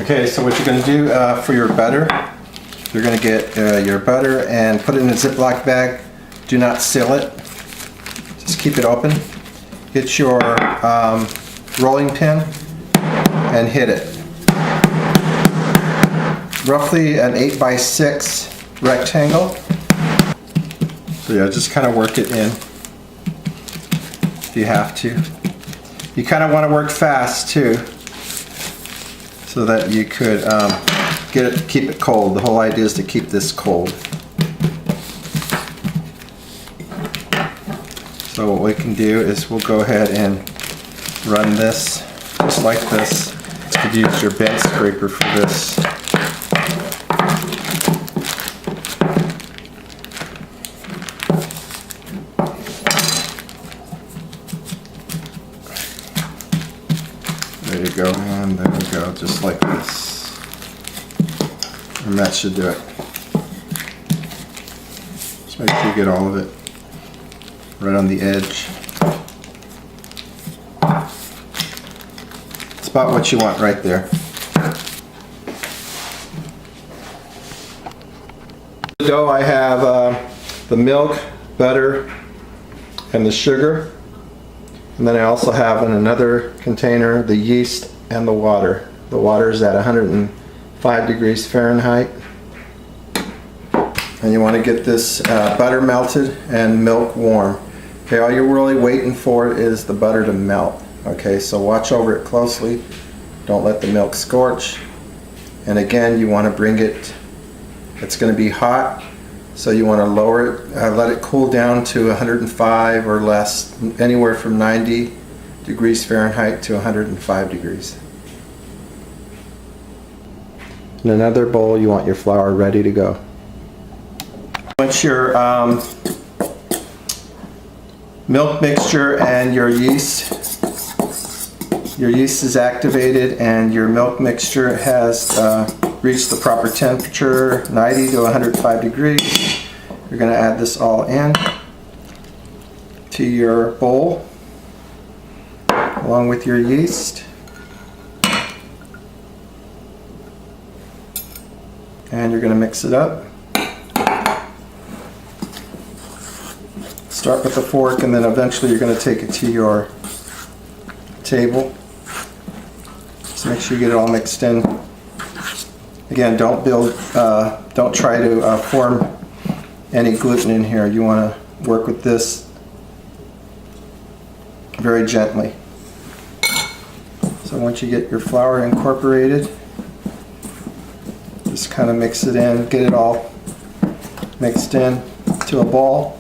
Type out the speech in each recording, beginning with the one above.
Okay, so what you're going to do for your butter, you're going to get your butter and put it in a Ziploc bag. Do not seal it. Just keep it open. Get your rolling pin and hit it. Roughly an 8x6 rectangle. So yeah, just kind of work it in if you have to. You kind of want to work fast too, so that you could keep it cold. The whole idea is to keep this cold. So what we can do is we'll go ahead and run this just like this. You could use your bench scraper for this. There you go, and there we go, just like this. And that should do it. Just make sure you get all of it right on the edge. It's about what you want right there. The dough, I have the milk, butter, and the sugar. And then I also have in another container the yeast and the water. The water is at 105 degrees Fahrenheit. And you want to get this butter melted and milk warm. Okay, all you're really waiting for is the butter to melt. Okay, so watch over it closely. Don't let the milk scorch. And again, you want to bring it, it's going to be hot. So you want to lower it, let it cool down to 105 or less, anywhere from 90 degrees Fahrenheit to 105 degrees. In another bowl, you want your flour ready to go. Once your milk mixture and your yeast is activated and your milk mixture has reach the proper temperature, 90 to 105 degrees. You're going to add this all in to your bowl along with your yeast. And you're going to mix it up. Start with a fork and then eventually you're going to take it to your table. Just make sure you get it all mixed in. Again, don't try to form any gluten in here. You want to work with this very gently. So once you get your flour incorporated, just kind of mix it in, get it all mixed in to a ball.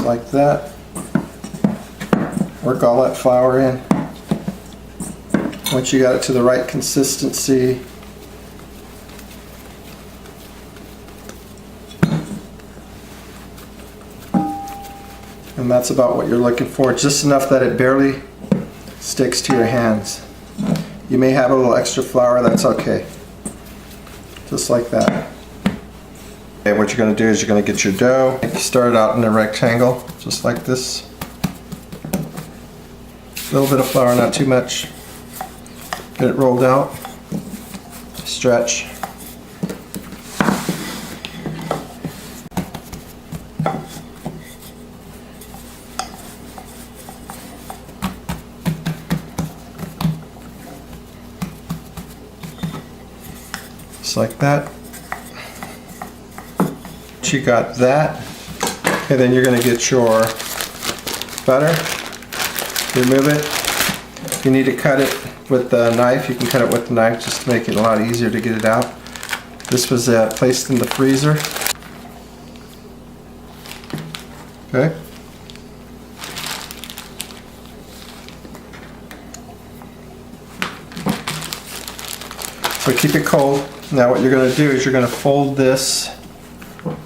Like that. Work all that flour in. Once you got it to the right consistency, and that's about what you're looking for, just enough that it barely sticks to your hands. You may have a little extra flour, that's okay. Just like that. Okay, what you're going to do is you're going to get your dough. You start out in a rectangle, just like this. A little bit of flour, not too much. Get it rolled out. Stretch. Just like that. You got that. Okay, then you're going to get your butter. Remove it. If you need to cut it with the knife, you can cut it with the knife just to make it a lot easier to get it out. This was placed in the freezer. Okay. So keep it cold. Now what you're going to do is you're going to fold this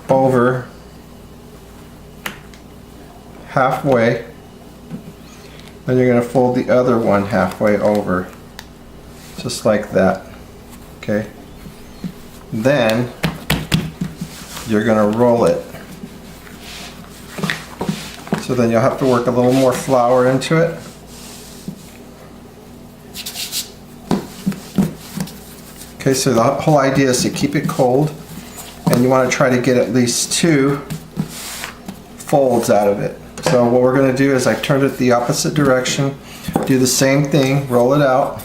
over halfway, then you're going to fold the other one halfway over, just like that. Okay, then you're going to roll it So then you'll have to work a little more flour into it. Okay, so the whole idea is to keep it cold, and you want to try to get at least 2 folds out of it. So what we're going to do is I turned it the opposite direction, do the same thing, roll it out,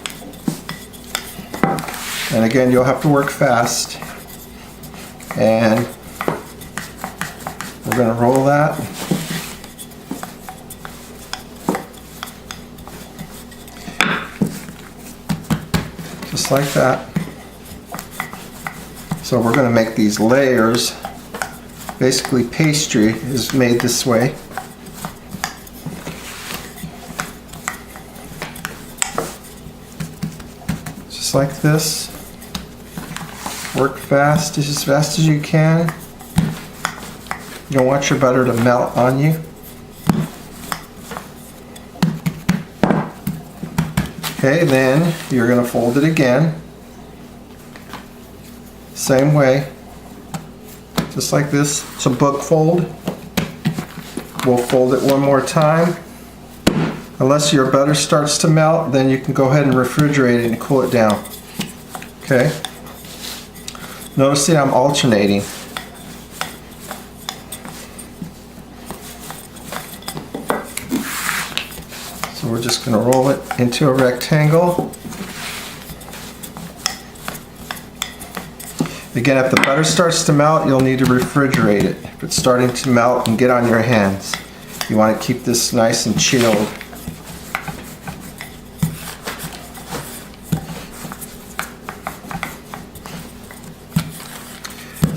and again you'll have to work fast, and we're going to roll that. Just like that. So we're going to make these layers. Basically pastry is made this way. Just like this. Work fast, as fast as you can. You don't want your butter to melt on you. Okay, then you're going to fold it again. Same way. Just like this. It's a book fold. We'll fold it one more time. Unless your butter starts to melt, then you can go ahead and refrigerate it and cool it down. Okay? Notice that I'm alternating. So we're just going to roll it into a rectangle. Again, if the butter starts to melt, you'll need to refrigerate it. If it's starting to melt and get on your hands, you want to keep this nice and chilled.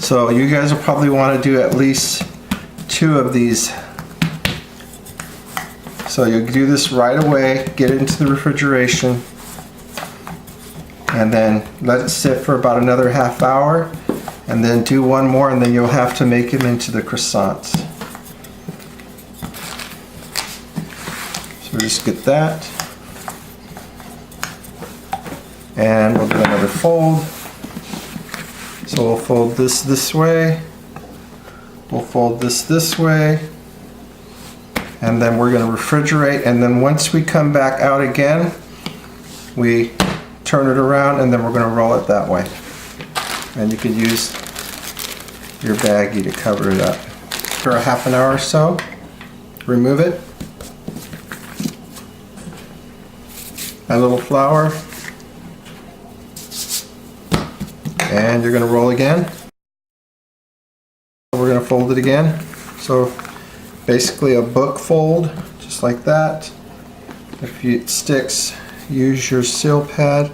So you guys will probably want to do at least 2 of these. So you do this right away, get it into the refrigeration, and then let it sit for about another half hour, and then do one more, and then you'll have to make them into the croissants. So we just get that, and we'll do another fold. So we'll fold this way, we'll fold this way, and then we're going to refrigerate, and then once we come back out again, we turn it around, and then we're going to roll it that way. And you can use your baggie to cover it up. For a half an hour or so, remove it. Add a little flour. And you're going to roll again. We're going to fold it again. So basically a book fold, just like that. If it sticks, use your seal pad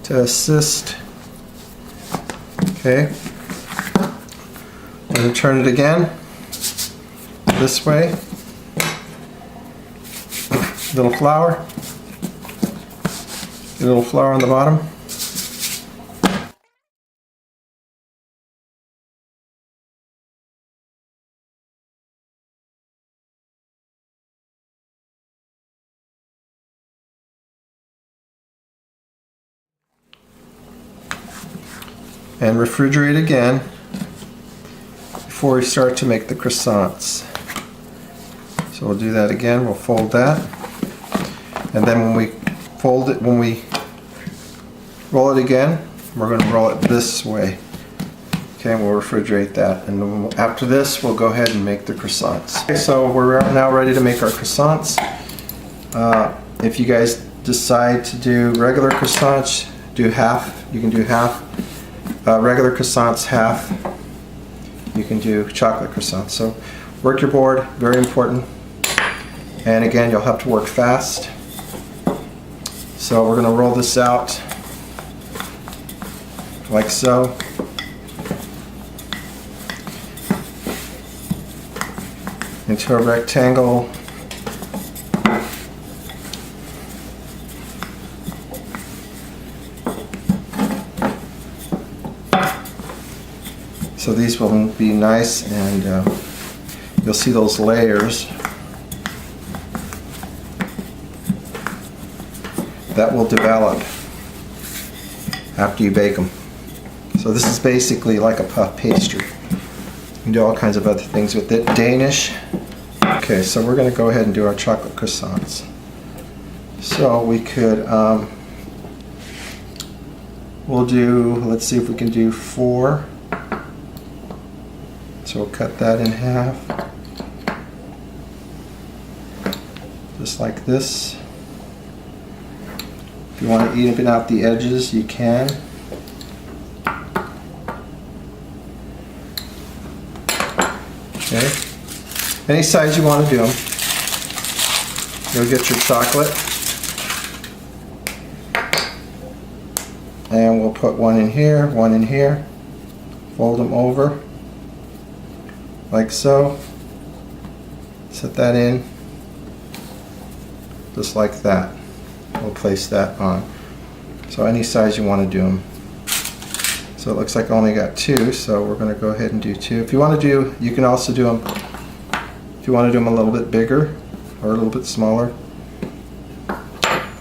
to assist. Okay. I'm going to turn it again this way. Little flour. A little flour on the bottom. And refrigerate again before we start to make the croissants. So we'll do that again. We'll fold that, and then when we fold it, when we roll it again, we're going to roll it this way. Okay, and we'll refrigerate that, and then after this we'll go ahead and make the croissants. Okay, so we're now ready to make our croissants. If you guys decide to do regular croissants, do half. You can do half. Regular croissants, half. You can do chocolate croissants. So work your board, very important. And again, you'll have to work fast. So we're going to roll this out like so. Into a rectangle. So these will be nice, and you'll see those layers that will develop after you bake them. So this is basically like a puff pastry. You can do all kinds of other things with it. Danish Okay, so we're going to go ahead and do our chocolate croissants. So we could, we'll do, let's see if we can do 4. So we'll cut that in half. Just like this. If you want to even out the edges, you can. Okay. Any size you want to do them. You'll get your chocolate. And we'll put one in here, one in here. Fold them over. Like so. Set that in. Just like that. We'll place that on. So any size you want to do them. So it looks like I only got 2, so we're going to go ahead and do 2. If you want to do, you can also do them, if you want to do them a little bit bigger or a little bit smaller.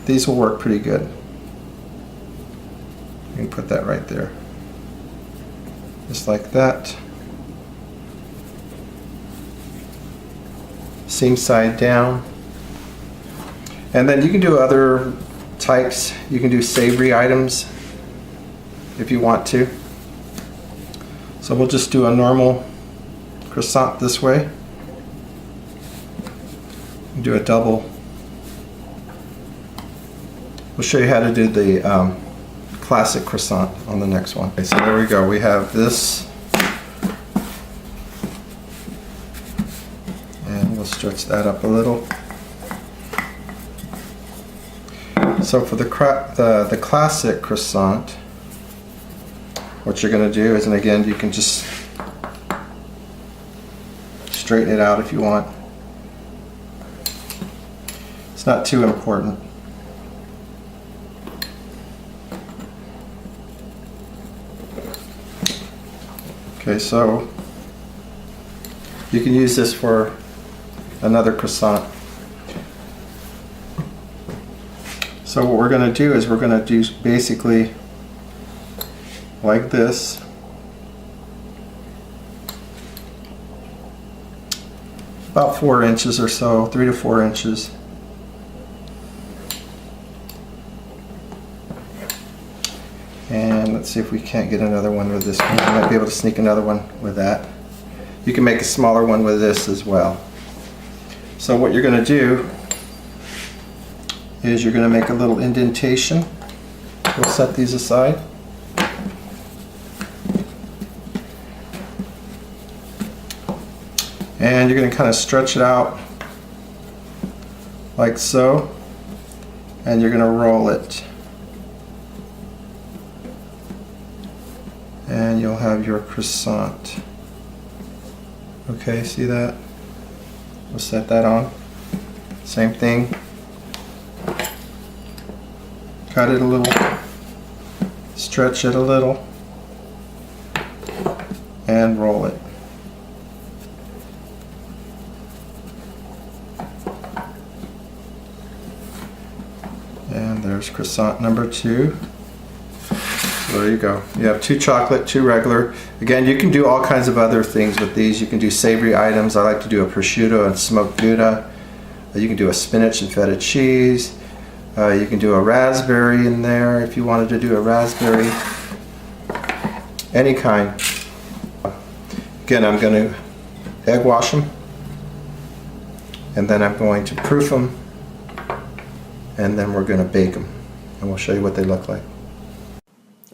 These will work pretty good. You can put that right there. Just like that. Seam side down. And then you can do other types. You can do savory items if you want to. So we'll just do a normal croissant this way. Do a double. We'll show you how to do the classic croissant on the next one. Okay, so there we go. We have this. And we'll stretch that up a little. So for the classic croissant, what you're going to do is, and again, you can just straighten it out if you want. It's not too important. Okay, so you can use this for another croissant. So what we're going to do is we're going to do basically like this. About 4 inches or so, 3 to 4 inches. And let's see if we can't get another one with this one. We might be able to sneak another one with that. You can make a smaller one with this as well. So what you're going to do is you're going to make a little indentation. We'll set these aside. And you're going to kind of stretch it out like so, and you're going to roll it, and you'll have your croissant. Okay, see that? We'll set that on. Same thing. Cut it a little, stretch it a little, and roll it. And there's croissant number 2. So there you go. You have 2 chocolate, 2 regular. Again, you can do all kinds of other things with these. You can do savory items. I like to do a prosciutto and smoked Gouda. You can do a spinach and feta cheese. You can do a raspberry in there if you wanted to do a raspberry. Any kind. Again, I'm going to egg wash them. And then I'm going to proof them. And then we're going to bake them, and we'll show you what they look like.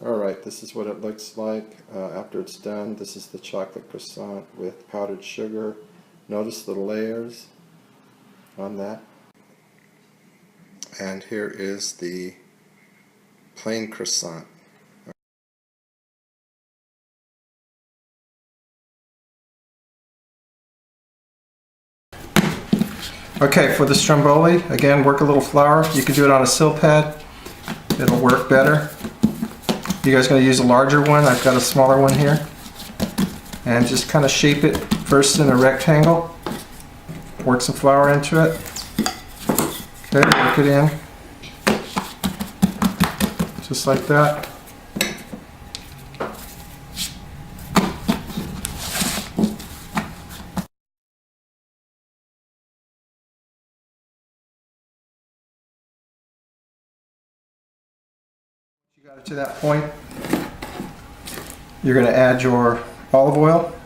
Alright, this is what it looks like after it's done. This is the chocolate croissant with powdered sugar. Notice the layers on that. And here is the plain croissant. Okay, for the Stromboli, again, work a little flour. You can do it on a sill pad. It'll work better. You guys going to use a larger one? I've got a smaller one here. And just kind of shape it first in a rectangle. Work some flour into it. Okay, work it in. Just like that. Got it to that point. You're going to add your olive oil.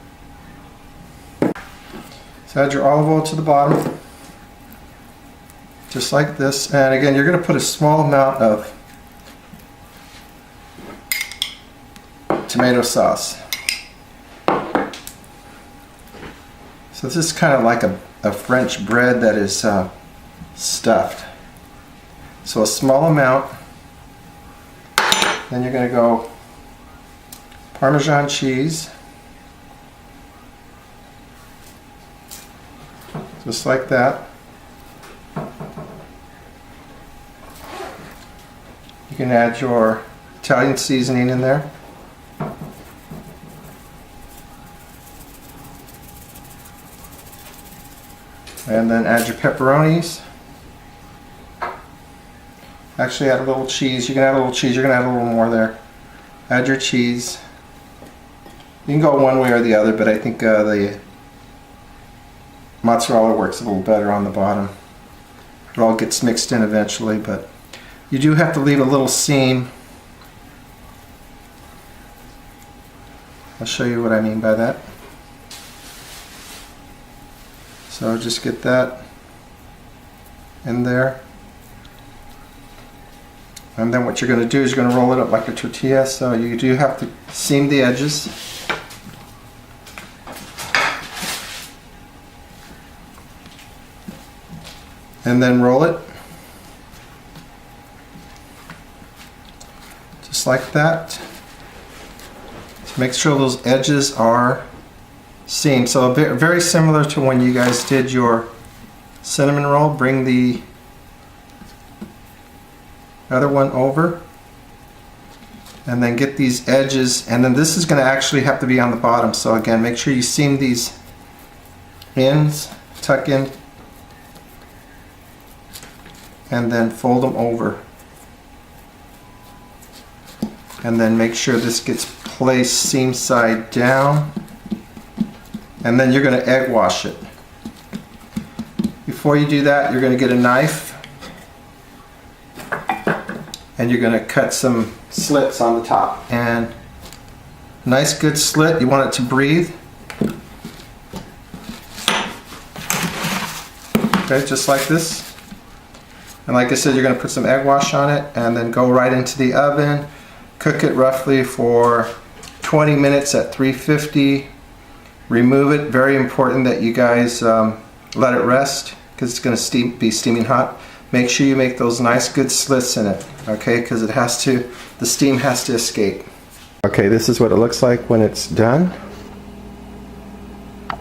So add your olive oil to the bottom, just like this. And again, you're going to put a small amount of tomato sauce. So this is kind of like a French bread that is stuffed. So a small amount. Then you're going to go Parmesan cheese, just like that. You can add your Italian seasoning in there. And then add your pepperonis. Actually add a little cheese. You can add a little cheese. You're going to add a little more there. Add your cheese. You can go one way or the other, but I think the mozzarella works a little better on the bottom. It all gets mixed in eventually, but you do have to leave a little seam. I'll show you what I mean by that. So just get that in there. And then what you're going to do is you're going to roll it up like a tortilla, so you do have to seam the edges. And then roll it. Just like that. So make sure those edges are seamed. So very similar to when you guys did your cinnamon roll. Bring the other one over and then get these edges, and then this is going to actually have to be on the bottom. So again, make sure you seam these ends, tuck in, and then fold them over, and then make sure this gets placed seam side down, and then you're going to egg wash it. Before you do that, you're going to get a knife and you're going to cut some slits on the top, and nice good slit. You want it to breathe. Okay, just like this. And like I said, you're going to put some egg wash on it and then go right into the oven. Cook it roughly for 20 minutes at 350. Remove it. Very important that you guys let it rest, because it's going to be steaming hot. Make sure you make those nice good slits in it, okay, because the steam has to escape. Okay, this is what it looks like when it's done.